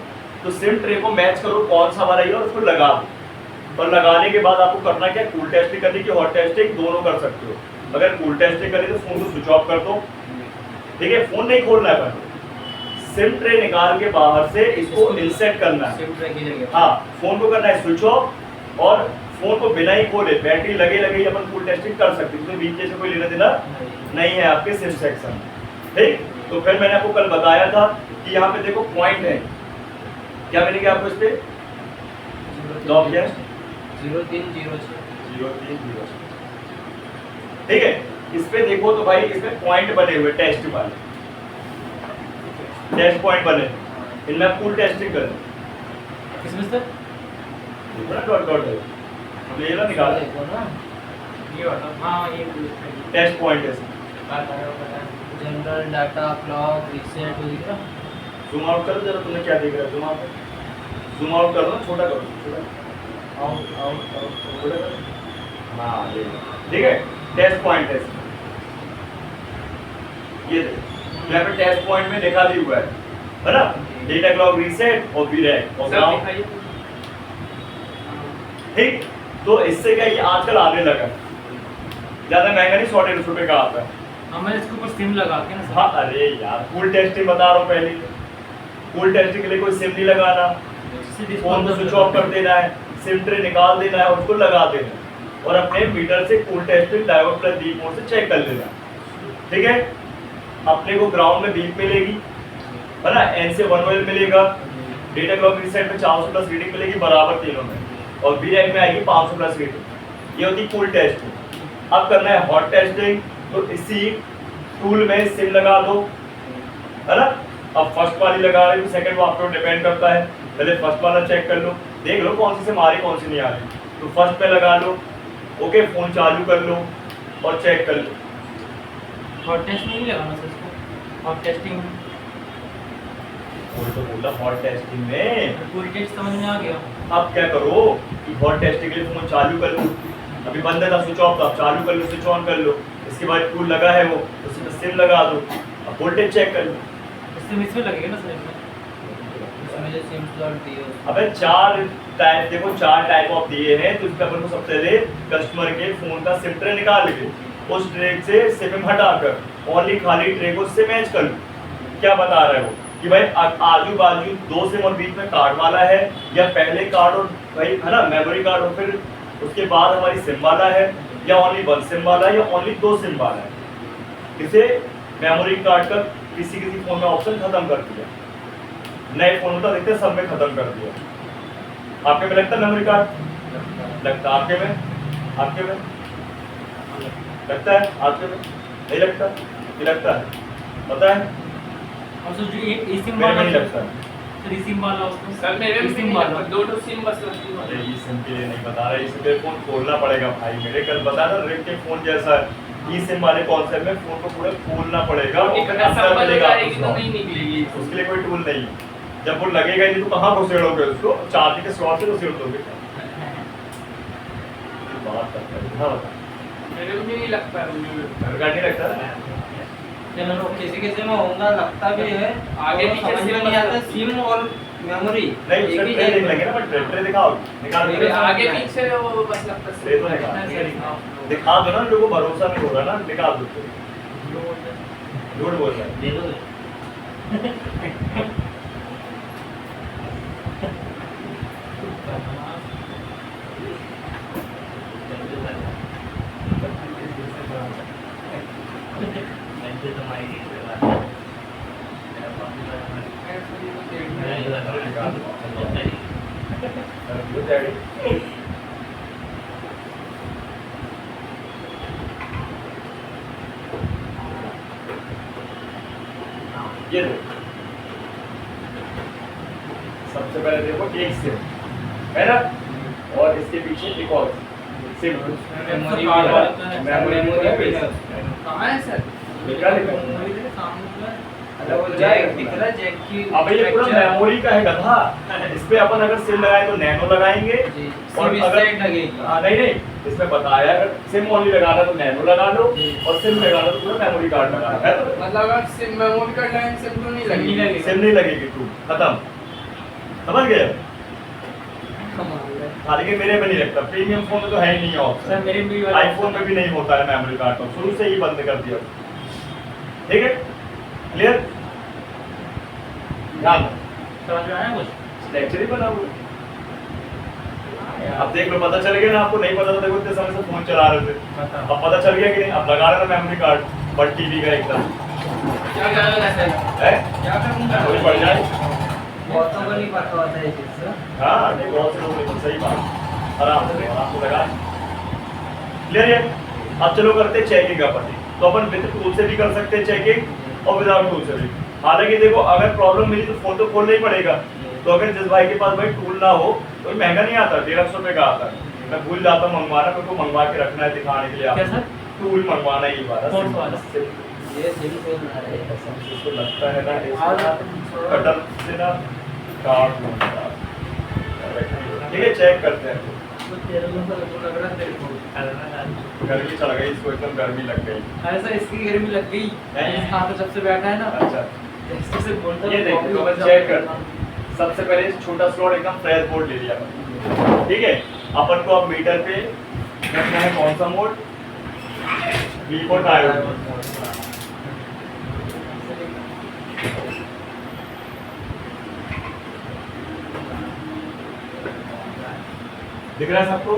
तो सिम ट्रे को मैच करो कौन सा वाला है और उसको लगा दो। और लगाने के बाद आपको करना क्या, कूल टेस्टिंग करनी कि हॉट टेस्टिंग दोनों कर सकते हो। अगर कूल टेस्टिंग करें तो फोन को स्विच ऑफ कर दो, ठीक है, फोन नहीं खोलना है पर सिम ट्रे निकाल के बाहर से इसको इंसर्ट करना है। सिम ट्रे की जगह हाँ, फोन को करना है स्विच ऑफ और फोन को बिना ही खोले बैटरी लगे लगे ही अपन कूल टेस्टिंग कर सकते हैं, इसमें बीच से कोई लेना देना नहीं है आपके सिम सेक्शन में, ठीक। तो फिर मैंने आपको कल बताया था कि यहाँ पे देखो पॉइंट है, क्या मिलेंगे आपको इस पे लॉक है 0306 ठीक है। इस पे देखो तो भाई इसमें पॉइंट बने हुए टेस्ट वाले, टेस्ट पॉइंट बने, इनमें आप कूल टेस्टिंग करें। किसमें सर? देखो ना डॉट डॉट है, हमने ये ना निकाला देखो ना, ये वाला, हाँ ये टेस्ट पॉइंट है। जनरल डाटा क्लॉक रीसेट वगैरह। जूम आउट करो जरा, तुमने क्या देख रहा है, जूम आउट करो ना, छोटा करो, छोटा आउट आउट आउट छोटा करो। हाँ ये ठीक है, टेस्ट पॉइंट है ये देखो, यहाँ पे टेस्ट पॉइंट में लिखा भी हुआ है ना, डेटा क्लॉक रीसेट और VRAM और ग्राउंड, ठीक। तो इससे क्या ये आजकल आने लगा, ज्यादा महंगा नहीं, 150 रुपए का आता है। हाँ मैंने इसके ऊपर सिम लगा के ना सर। हाँ अरे यार कूल टेस्टिंग बता रहा हूँ पहले, कूल टेस्टिंग के लिए कोई सिम नहीं लगाना, फोन को स्विच ऑफ कर देना है, सिम ट्रे निकाल देना है, उसको लगा देना है और अपने मीटर से cool testing diode plus beep mode से चेक कर लेना, ठीक है। अपने को ग्राउंड में बीप मिलेगी है ना, एन से 1 वोल्ट मिलेगा, डेटा क्लॉक रीसेट में 400 प्लस रीडिंग मिलेगी बराबर तीनों में, और VRAM में आएगी 500 प्लस रीडिंग। ये होती कूल टेस्टिंग। अब करना है हॉट टेस्टिंग, तो इसी टूल में सिम लगा दो, है ना। अब फर्स्ट वाली लगा रहे हो, सेकंड वो आप पे डिपेंड करता है, पहले फर्स्ट वाला चेक कर लो, देख लो कौन सी सिम आ रही कौन सी नहीं आ रही, तो फर्स्ट पे लगा लो, ओके, फोन चालू कर लो और चेक कर लो। हॉट टेस्ट नहीं लगाना सर इसको, हॉट टेस्टिंग तो बोला हॉट टेस्टिंग में, पूरी टेस्ट समझ में आ गया। अब क्या करो कि हॉट टेस्टिंग के लिए फोन चालू कर लो, अभी बंद था स्विच ऑफ था, चालू कर लो, स्विच ऑन कर लो, इसके बाद टूल लगा है वो, उसमें सिम लगा दो, अब वोल्टेज चेक कर लो। इसमें लगेगा ना सर, इसमें जो सिम स्लॉट दिए अबे 4 टाइप, देखो 4 टाइप ऑफ दिए हैं, तो इसका अपन को सबसे पहले कस्टमर के फोन का सिम ट्रे निकाल के उस ट्रे से सिम हटाकर ओनली खाली ट्रे को उससे मैच कर लो। क्या बता रहा है वो कि भाई आजू बाजू 2 सिम और बीच में कार्ड वाला है, या पहले कार्ड और भाई है ना मेमोरी कार्ड और फिर उसके बाद हमारी सिम वाला है, या ओनली 1 सिम वाला है, या ओनली 2 सिम वाला है। इसे मेमोरी कार्ड का किसी किसी फोन में ऑप्शन खत्म कर दिया, नए फोन होता देखते सब में खत्म कर दिया। आपके में लगता है मेमोरी कार्ड, लगता आपके में, आपके में लगता है, आपके में नहीं लगता, ये लगता है, पता है और सर जो ये सिम मेरे वाला में नहीं लगता। सर ये सिम वाला उसको सर मेरे में सिम सिम वाला 2 सिम बस लगती है। अरे ये सिम के लिए नहीं बता रहा, इसके लिए फोन खोलना पड़ेगा भाई, मेरे कल बता ना रिक के फोन जैसा है, ई सिम वाले कॉन्सेप्ट में फोन को पूरा खोलना पड़ेगा, और फिर कितना अंदर संभल मिलेगा जाएगी आपको तो slot। नहीं निकलेगी। उसके लिए कोई टूल नहीं है, जब वो लगेगा ही नहीं तो कहाँ घुसेड़ोगे उसको, चार्जिंग के स्लॉट से घुसेड़ दोगे। बात करता है, हाँ बता, मेरे को भी नहीं लगता है, मुझे मेरे का नहीं लगता है? चलो किसी किसी में होगा, लगता भी है, आगे और पीछे समझ में सिम नहीं आता मतलब- सिम और मेमोरी नहीं एक उसका ही ट्रे देख जगह लेंगे ना, बट ट्रे दिखाओ, निकाल मेरे के आगे पीछे वो बस लगता है ट्रे तो निकाल, दिखा दो ना, लोगों को भरोसा नहीं हो रहा ना, निकाल दो, झूठ बोल रहा है। दे दो। ये देखो, सबसे पहले देखो एक सिम है ना, और इसके पीछे एक और सिम, मेमोरी कार्ड वाला मेमोरी भी है, कहाँ है सर? निकाल निकाल। मेमोरी के सामने जो है अरे वो जैक दिख रहा है, जैक की अब ये पूरा structure- मेमोरी का है गधा। इस पे अपन अगर सिम लगाए तो नैनो लगाएंगे। जी, और सिम अगर स्टैंड लगेगी। नहीं इसमें बताया अगर सिम ओनली लगाना तो नैनो लगा लो, जी। और सिम लगाना तो पूरा मेमोरी कार्ड लगा है तो मतलब अगर SIM memory card line SIM तो नहीं नहीं लगेगी। लगेगी। सिम नहीं लगेगी टू खत्म। समझ गए? कमाल है। हालांकि मेरे में नहीं लगता, प्रीमियम फोन में तो है ही नहीं सर ऑप्शन। मेरे भी आईफोन में भी नहीं होता है मेमोरी कार्ड, तो शुरू से ही बंद कर दिया। ठीक है, क्लियर? ध्यान दो। समझ में आया कुछ? लेक्चर ही बना हुआ है। अब देख लो, पता चल गया ना आपको। नहीं पता था, देखो इतने समय से फोन चला रहे थे, बताओ। अब पता चल गया कि नहीं? अब लगा रहे ना मेमोरी कार्ड, बट टीवी का एकदम क्या करेगा सर? है, क्या करूँगा? थोड़ी पड़ जाए। बहुतों को नहीं पता होता है ये चीज़ से। हाँ नहीं, बहुत से लोग नहीं, सही बात। आराम से लगा। क्लियर है? अब चलो करते चेकिंग अपन। तो अपन विद टूल से भी कर सकते हैं चेकिंग और विदाउट टूल से भी। हालांकि देखो, अगर प्रॉब्लम मिली तो फोन तो खोलना ही पड़ेगा। तो अगर जिस भाई के पास भाई टूल ना हो तो महंगा नहीं आता, 150 रुपये का आता है। मैं भूल जाता हूँ मंगवाना, मेरे को मंगवा के रखना है दिखाने के लिए। क्या आप सर? टूल मंगवाना ही वाला कौन सा वाला? ये सिम से बना रहे हैं। इसको लगता है ना आज इसमें कटर से ना कार्ड बनता है। ठीक है, चेक करते हैं। तो तेरे को तो लग रहा है तेरे को। गर्मी चढ़ गई इसको, एकदम गर्मी लग गई। ऐसा इसकी गर्मी लग गई। है? इस हाथ पे सबसे बैठा है ना। अच्छा, इससे से बोलता ये देखो, तो अपन चेक करते हैं। सबसे पहले छोटा स्लॉट एकदम फ्रेश बोर्ड ले लिया अपन। ठीक है, अपन को अब मीटर पे रखना है कौन सा मोड? Vivo diode. दिख रहा है सबको?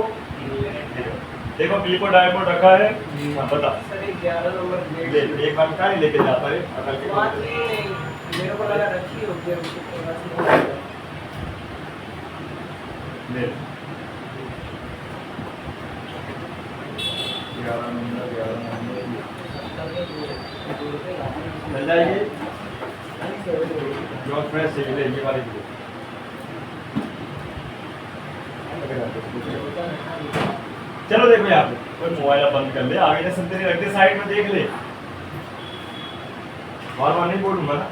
देखो वीवो डायोड रखा है। हाँ, बता। सर 11 नंबर ले एक बार का ही लेके जाता है अकल के वहाँ पास। की मेरे को लगा रखी होगी उसके पास। ले 11 नंबर मिल जाएगी। जो फ्रेश चाहिए ले, ये वाली भी। चलो देखो यहाँ पे कोई मोबाइल बंद कर ले, आगे ना सुनते नहीं रखते, साइड में देख ले। बार बार नहीं बोलूंगा ना।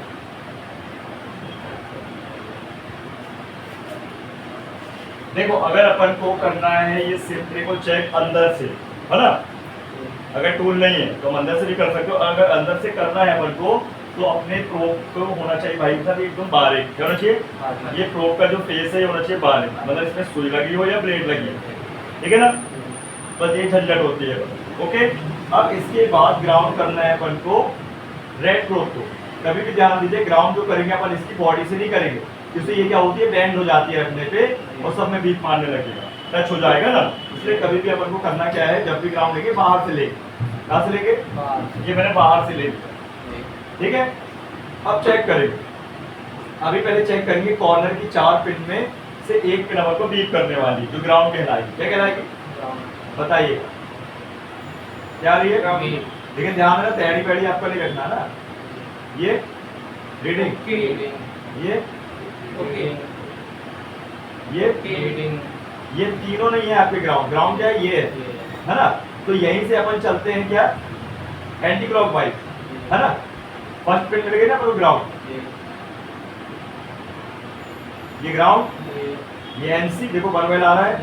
देखो, अगर अपन को करना है ये सिम को चेक अंदर से, है ना? अगर टूल नहीं है तो हम अंदर से भी कर सकते हो। अगर अंदर से करना है अपन को तो अपने प्रोब को होना चाहिए भाई साहब एकदम बारीक। क्या होना चाहिए? ये प्रोब का जो फेस है ये होना चाहिए बारीक, मतलब इसमें सुई लगी हो या ब्लेड लगी हो। ठीक है ना? बस ये झंझट होती है। ओके, अब इसके बाद ग्राउंड करना है अपन को रेड प्रोब को। कभी भी ध्यान दीजिए, ग्राउंड जो करेंगे अपन इसकी बॉडी से नहीं करेंगे, क्योंकि ये क्या होती है, बैंड हो जाती है रखने पे और सब में बीप मारने लगेगा, टच हो जाएगा ना। इसलिए कभी भी अपन को करना क्या है, जब भी ग्राउंड लेंगे बाहर से लेंगे। कहाँ से लेंगे? ये मैंने बाहर से ले लिया। ठीक है, अब चेक करेंगे। अभी पहले चेक करेंगे कॉर्नर की 4 पिन में से एक पिन अपन को बीप करने वाली, जो ग्राउंड कहलाएगी। क्या कहलाएगी? बताइए क्या रही है? लेकिन ध्यान रखना, तैयारी पैड़ी आपको नहीं रखना ना। ये रीडिंग, ये ये तीनों नहीं है आपके ग्राउंड। ग्राउंड क्या है? ये है ना? तो यहीं से अपन चलते हैं क्या, एंटी क्लॉक वाइज, है ना? फर्स्ट पिन मिल गई ना अपन को ग्राउंड, ये ग्राउंड, ये एनसी। देखो बनवेल आ रहा है,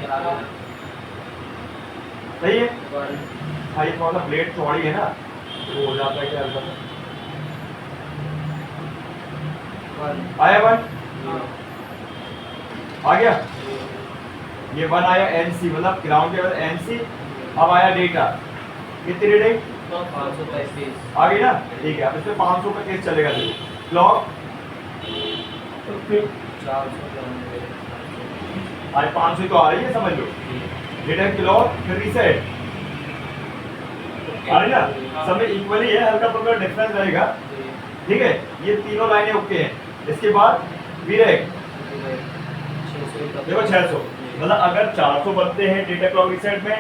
सही है? हाँ, ये थोड़ा सा ब्लेड चौड़ी है ना, तो हो जाता है क्या आया 1 आ गया। ये 1 आया एनसी, मतलब ग्राउंड के बाद एनसी। अब आया डेटा, कितनी रीडिंग? 535 आ गई ना? ठीक है, अब इसमें 500 का केस चलेगा। क्लॉक आज 500 तो आ रही है, समझ लो। डेटा क्लॉक फिर रीसेट आ रही ना, सब में इक्वली है, हल्का फुल्का डिफरेंस रहेगा। ठीक है, ये तीनों लाइनें ओके हैं। इसके बाद वीरेक देखो 600, मतलब अगर 400 बनते हैं डेटा क्लॉक रीसेट में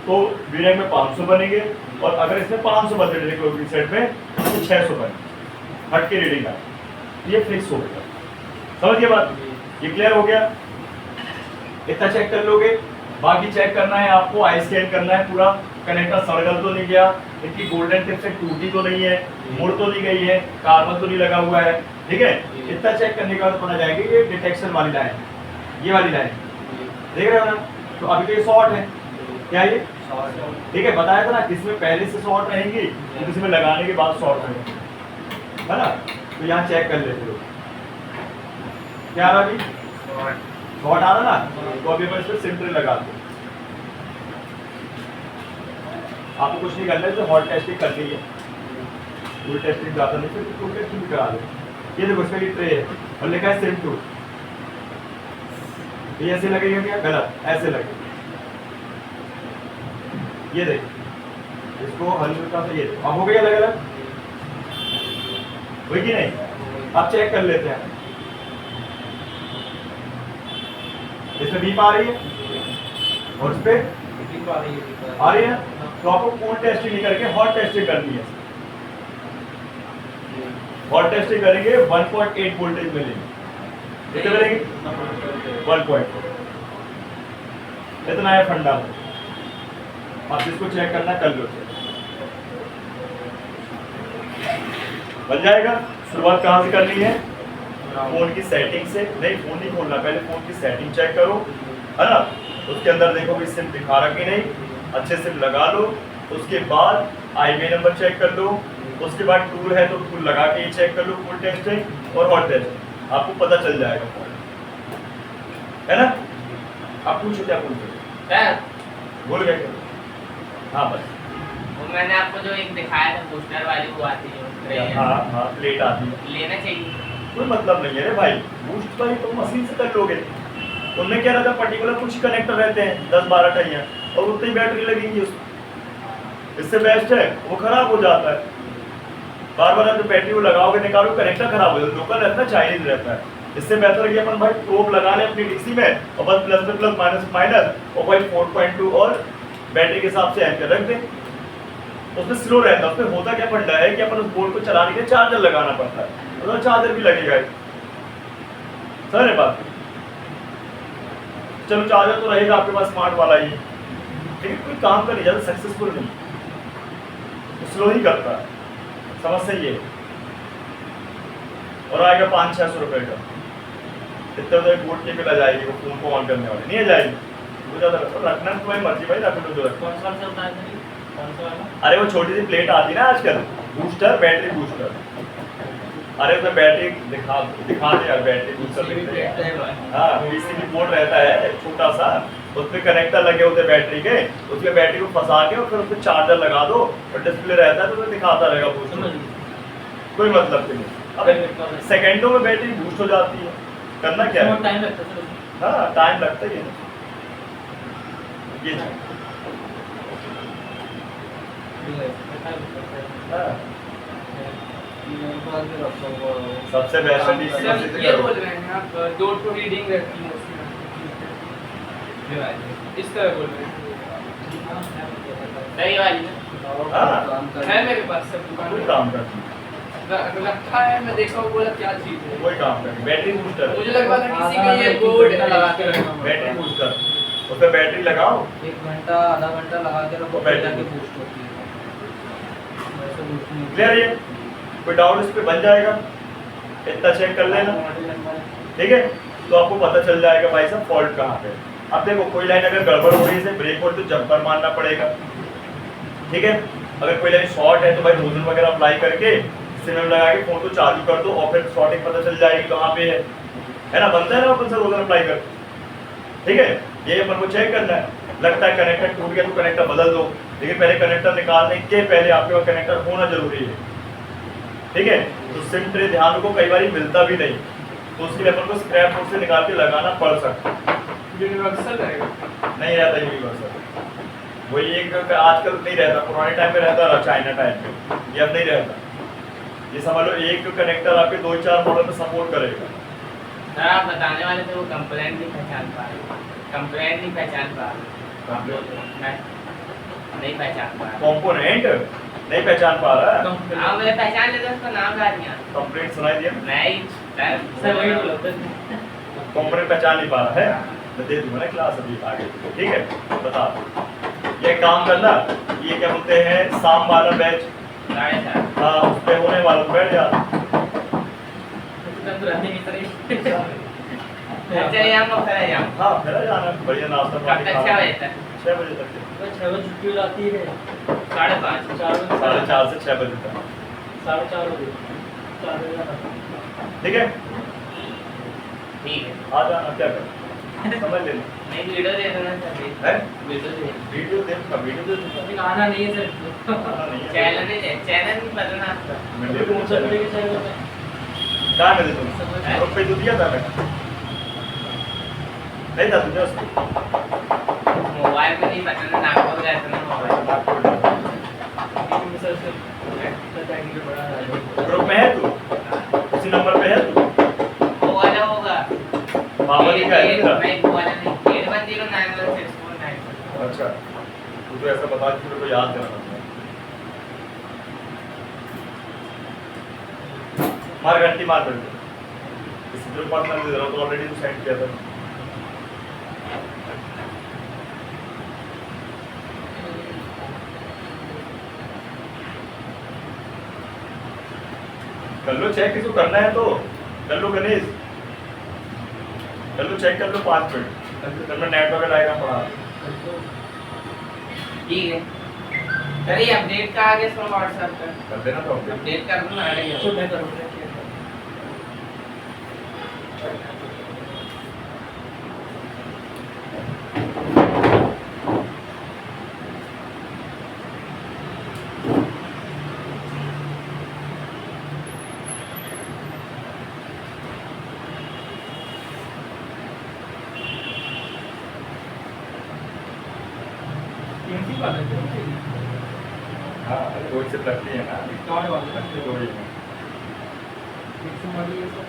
तो वीरेक में 500 बनेंगे, और अगर इसमें 500 बनते डेटा क्लॉक रीसेट में तो 600 बने। हट के रीडिंग का ये फिक्स हो गया। समझ गए बात? ये क्लियर हो गया? इतना चेक कर लोगे। बाकी चेक करना है आपको, आई स्कैन करना है पूरा कनेक्टर सड़गल तो नहीं गया, इनकी गोल्डन टिप से टूटी तो नहीं है, मुड़ तो नहीं गई है, कार्बन तो नहीं लगा हुआ है, ठीक है। इतना चेक करने के बाद पता जाएगा ये डिटेक्शन वाली लाइन, ये वाली लाइन देख रहे हो ना। तो अभी तो ये शॉर्ट है, क्या ये ठीक है, बताया था ना किसमें पहले से शॉर्ट रहेंगी तो किसी में लगाने के बाद शॉर्ट रहेंगे, है ना। तो यहाँ चेक कर लेते हो क्या आ रहा अभी शॉर्ट आ रहा ना, तो अभी मैं इसमें सिंपल लगा दूँ। आपको कुछ नहीं करना है, तो हॉट टेस्टिंग करनी है, फुल टेस्टिंग ज़्यादा नहीं, फिर फुल टेस्टिंग भी करा दो। ये देखो इसका ये ट्रे है और लिखा है सिम टू, ये ऐसे लगेगा क्या, गलत, ऐसे लगेगा। ये देख इसको हल्का सा, ये अब हो गया अलग अलग, हुई कि नहीं। अब चेक कर लेते हैं, इसमें बीप आ रही है और इस पे आ रही है, तो आपको कूल टेस्टिंग नहीं करके हॉट टेस्टिंग करनी है। हॉट टेस्टिंग करेंगे 1.8 वोल्टेज मिलेंगे, कितने मिलेंगे 1.4, इतना है फंडा। आप जिसको चेक करना कर लो, बन जाएगा। शुरुआत कहाँ से करनी है, फोन की सेटिंग से, नहीं फोन नहीं खोलना, पहले फोन की सेटिंग चेक करो, है ना। उसके अंदर देखो कि सिम दिखा रहा कि नहीं, अच्छे से लगा लो। उसके बाद आईबी नंबर चेक कर लो, उसके बाद टूल है तो टूल लगा के ही चेक कर लो, फुल टेस्टिंग और हॉट टेस्टिंग, आपको पता चल जाएगा, है ना। आप पूछो क्या पूछो, बोल गए क्या? हाँ बस वो मैंने आपको जो एक दिखाया था बूस्टर वाली, वो आती है हाँ प्लेट आती है, लेना चाहिए। कोई मतलब नहीं है रे भाई, बूस्ट वाली तो मशीन से कर लोगे। उनमें क्या रहता है, पर्टिकुलर कुछ कनेक्टर रहते हैं 10-12 टाइयाँ, और उतनी बैटरी लगेगी उसमें। इससे बेस्ट है वो खराब हो जाता है, बार बार आप बैटरी को लगाओगे निकालो, कनेक्टर खराब हो जाता है। लोकल रहता है, चाइनीज रहता है। इससे बेहतर है कि अपन भाई प्रोब लगा लें अपनी डीसी में, और बस प्लस में प्लस माइनस माइनस, और भाई 4.2 और बैटरी के हिसाब से एंकर रख दें। उसमें स्लो रहता है, उसमें होता क्या फंडा है कि अपन उस बोर्ड को चलाने के लिए चार्जर लगाना पड़ता है, तो चार्जर भी लगेगा। सर है बात, चलो चार्जर तो रहेगा आपके पास स्मार्ट वाला ही, लेकिन कोई काम का नहीं ज़्यादा सक्सेसफुल नहीं, स्लो ही करता है, समस्या ये है। और आएगा 500-600 रुपये का, इतने उधर बोर्ड के बिल आ जाएगी, वो फोन को ऑन करने वाली नहीं आ जाएगी, वो ज़्यादा रखना तुम्हारी मर्जी भाई, रख लो जो रखो। कौन सा बताया था, कौन सा वाला? अरे वो छोटी सी प्लेट आती है ना आजकल, बूस्टर, बैटरी बूस्टर। अरे उसमें बैटरी दिखा दे यार, बैटरी बूस्टर दिखते हैं। हाँ पीसीबी बोर्ड रहता है छोटा सा, उसमें कनेक्टर लगे होते हैं बैटरी के, उसमें बैटरी को फंसा के और फिर उसमें चार्जर लगा दो और डिस्प्ले रहता है तो उसमें दिखाता रहेगा बूस्टर। कोई मतलब नहीं, अब सेकंडों में बैटरी बूस्ट हो जाती है, करना क्या है। टाइम लगता है। हाँ टाइम लगता ही है ये। हाँ सबसे बेस्ट ये बोल रहे हैं आप, दो टू रीडिंग रहती है उसमें, इस तरह बोल रहे हैं सही वाली है मेरे पास, सब दुकान कोई में काम करती रखा है, मैं देखा हूँ, बोला क्या चीज़ है। कोई काम करती बैटरी बूस्टर, मुझे लगा था किसी के ये बोर्ड लगा के रखा हुआ है। बैटरी बूस्टर, उसमें बैटरी लगाओ, 1 घंटा आधा घंटा लगा के रखो, बैटरी जाके बूस्ट होती है। वैसे boost नहीं होती। क्लियर है। कोई डाउट इस पे बन जाएगा, इतना चेक कर लेना, ठीक है। तो आपको पता चल जाएगा भाई साहब फॉल्ट कहाँ पे। अब देखो कोई लाइन अगर गड़बड़ हो रही है, ब्रेक हो तो जंपर मारना पड़ेगा, ठीक है। अगर कोई लाइन शॉर्ट है तो भाई रोजन वगैरह अप्लाई करके सिम लगा के फोन को चालू कर दो, और फिर शॉर्टिंग पता चल जाएगी कहाँ पे है ना, बनता है ना अपन से रोजन अप्लाई कर, ठीक है। ये अपन को चेक करना है, लगता है कनेक्टर टूट गया तो कनेक्टर बदल दो, लेकिन पहले कनेक्टर निकालने के पहले आपके पास कनेक्टर होना जरूरी है, ठीक है। तो सिम ट्रे ध्यान को कई बार मिलता भी नहीं, तो उसके लिए अपन को स्क्रैप बोर्ड से निकाल के लगाना पड़ सकता है। यूनिवर्सल रहेगा, नहीं रहता यूनिवर्सल, वही एक आजकल नहीं रहता, पुराने टाइम में रहता रहा, चाइना टाइम में, ये अब नहीं रहता। ये समझ लो एक कनेक्टर आपके 2-4 मॉडल में सपोर्ट करेगा। सर आप बताने वाले थे वो कंप्लेंट नहीं पहचान पा रहे, कंप्लेंट नहीं पहचान पा रहे, मैं नहीं पहचान पा रहा, कंपोनेंट नहीं पहचान पा रहा है, हाँ मैं पहचान लेता, उसका नाम ला दिया, कंप्लेंट सुनाई दिया, नहीं सर वही बोला था। कंपोनेंट पहचान नहीं पा रहा है, मैं दे दूंगा ना क्लास अभी आगे, ठीक है। बता ये काम करना, ये क्या बोलते हैं शाम वाला बैच, 7:30। हाँ उस पे होने वाला, तो बैठ जा। तो रहते नहीं सर। चलिए हम लोग चले जाओ। हाँ फिर जाना, बढ़िया नाश्ता कब पानी तक? खा 6 बजे तक। 6 बजे तक, 6 बजे छुट्टी हो जाती है। 5:30। 4:30 से 6 बजे तक, 4:30 बजे 4 बजे तक। ठीक है। ठीक है। आ जाना, क्या कर समझ लेना नहीं वीडियो दे देना सर। है। वीडियो दे। वीडियो देखना, वीडियो दे दूंगा। लेकिन आना नहीं है सर। आना नहीं है। चैनल नहीं बदलना आपका। मैं दे कौन दूंगा सा चैनल। वीडियो के चैनल पे? कहाँ में दे दूंगा? रुपये तो दिया था मैं, नहीं था तुझे उसको। मोबाइल में नहीं बताना, नागपुर गया था ना मोबाइल। सर सर टेक्निकल बड़ा है। ग्रुप में है तू, उसी नंबर पे है तू। वो वाला होगा। बाबा जी का है तेरा? मैं वो वाला नहीं। 81091649। अच्छा, तू तो ऐसा बता कि मेरे को याद करना पड़ता है। मार घंटी मार कर दे। इस जो पर्सनल दे रहा हूँ तो ऑलरेडी तू सेंड किया था। कर लो चेक, किसी को करना है तो कर लो गणेश, कर लो चेक, कर लो 5 मिनट। फिर मैं नेट वगैरह डायग्राम पढ़ा। ठीक है। चलिए अपडेट का आगे सो व्हाट्सएप पर कर देना तो अपडेट। अपडेट कर दूंगा आ गया। तो मैं करूँगा। टीएमसी वाला है। हाँ रोज से लगती है ना, कौन वाला? लगते तो ही है। टीएमसी वाली है सर।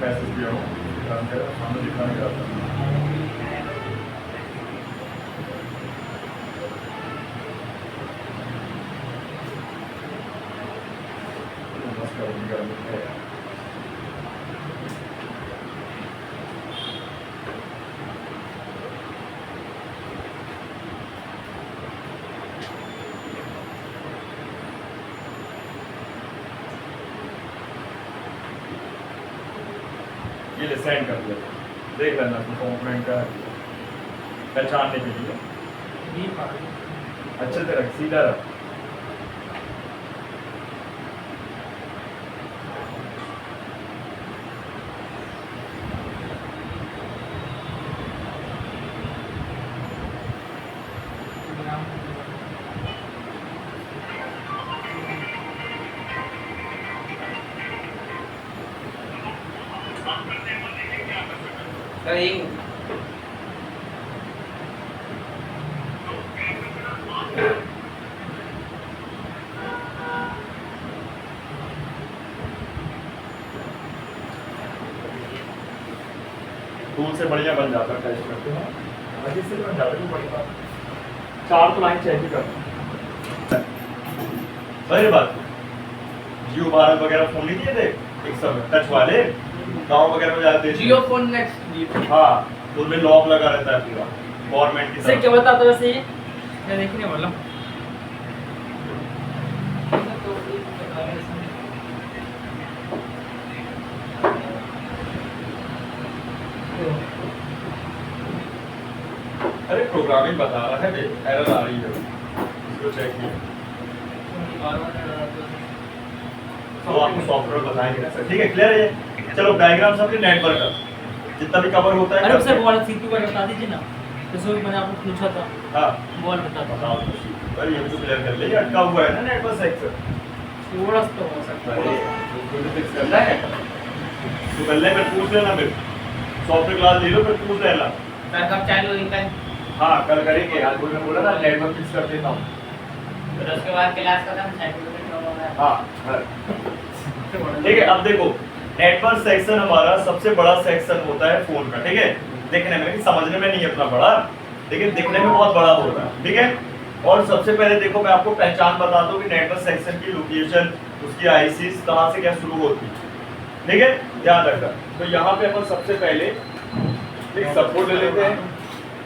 मैसेज दिया हूँ, सामने दिखाने का था। नमस्कार, उनका है। ये ले सेंड कर दिया, देख लेना कंपोनेंट का पहचानने के लिए अच्छे से रख, सीधा रख। सर एक टूल से बढ़िया बन जाता है, टेस्ट करते हैं आगे से बन जाता है बढ़िया। 4 तो लाइन चेक ही करना। सही बात, जियो भारत वगैरह फोन नहीं दिए थे एक सब टच वाले, गाँव वगैरह में जाते थे। जियो फोन नेक्स्ट। हाँ, तो उनमें लॉक लगा रहता है पूरा गवर्नमेंट की इससे तरफ क्या बताता है वैसे ये? मैं देखने वाला हूँ। प्रोग्रामिंग बता रहा है, एरर आ रही है, इसको चेक किया तो आपको सॉफ्टवेयर बताएंगे ना सर। ठीक है, क्लियर है ये? चलो डायग्राम समझे नेटवर्क का जितना भी कवर होता है। अरे सर वो वाला सीपीयू का बता दीजिए ना, जैसे भी मैंने आपको पूछा था हाँ वो वाला बता दो। बताओ तो पर ये भी तो क्लियर कर ले, ये अटका हुआ है ना नेटवर्क सेक्शन, थोड़ा सा तो हो सकता है। उसको तो फिक्स करना है तो कर ले, फिर पूछ लेना, फिर सॉफ्टवेयर क्लास ले लो, फिर पूछ लेना। सर कब चालू हुई कल? हाँ कल करेंगे, आज कोई ने बोला ना नेटवर्क फिक्स कर देता हूँ। फिर उसके बाद क्लास खत्म, सर्टिफिकेट होगा। हाँ ठीक है, अब देखो नेटवर्क सेक्शन हमारा सबसे बड़ा सेक्शन होता है फोन का। ठीक है, देखने में कि समझने में नहीं इतना बड़ा, लेकिन दिखने में बहुत बड़ा होता है। ठीक है, और सबसे पहले देखो मैं आपको पहचान बता दूं कि नेटवर्क सेक्शन की लोकेशन, उसकी आईसी कहाँ से क्या शुरू होती है। ठीक है, ध्यान रखना। तो यहाँ पे अपन सबसे पहले एक सपोर्ट ले लेते हैं।